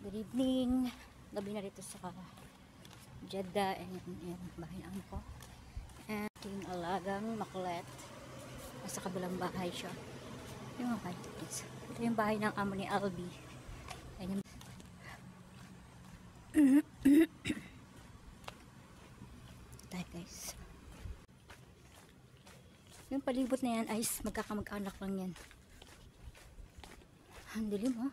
Good evening. Gabi na dito sa Jeddah. Ayan, bahay na ko. And aking alagang makulit. Nasa kabilang bahay siya. Yung mga bahay dito. Ito yung bahay ng amo ni Albi. Ayan yung tayo guys. Yung palibot na yan ay magkakamag-anak lang yan. Ang dilim ha.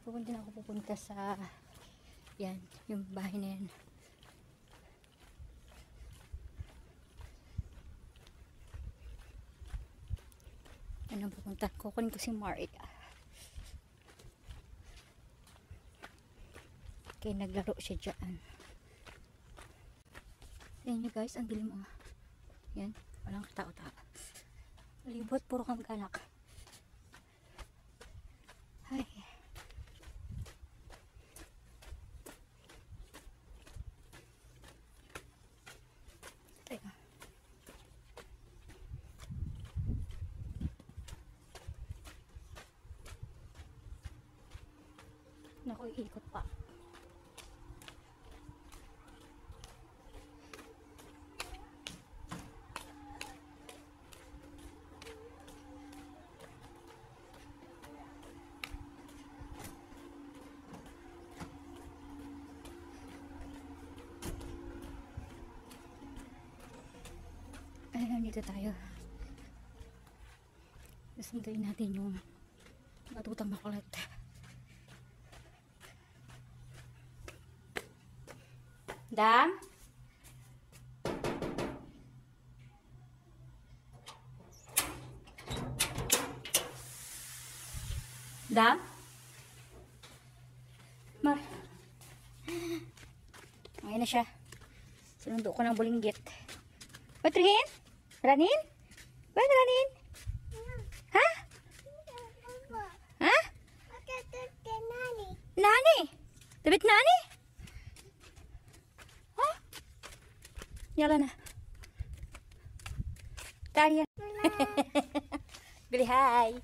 Pupunta na ako sa yan, yung bahay na yan. Yan ang pupunta. Kukunin ko si Maria. Kaya naglaro siya dyan. Yan nyo guys, ang dilim oh. Yan, walang tao-tao. Libot, puro kamag-anak. Ay. Teka. Naku, iikot pa. Ayan, dito tayo. Sunduin natin yung matutang makulit. Dam? Dam? Mar. Ayan na siya. Sinundo ko ng bulinggit. Patrihin? Ranin? Ba't Ranin? Ha? Ha? Nani? Tabit nani? Ha? Yala na. Tarian. Bili hi.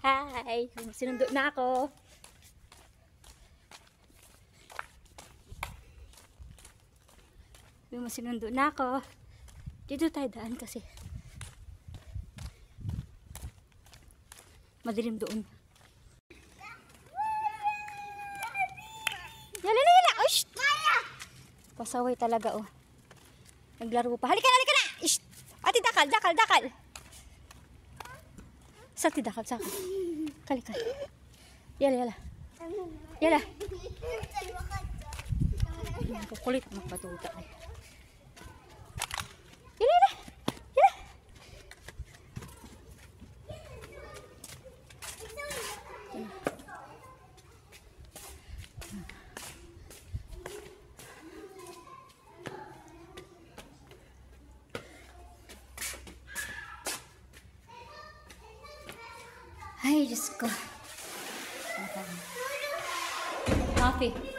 Hi. Sinundo na ako. Sinundo na ako. Dito tayo daan kasi madilim doon. Yala. Ush! Pasaway talaga oh. Naglaro pa. Halika na! Ish! Ati dakal. Sakti dakal sa akin. Kalika. Yala. Kukulit magpatuta eh. Yala. Ay, Diyos ko. Coffee.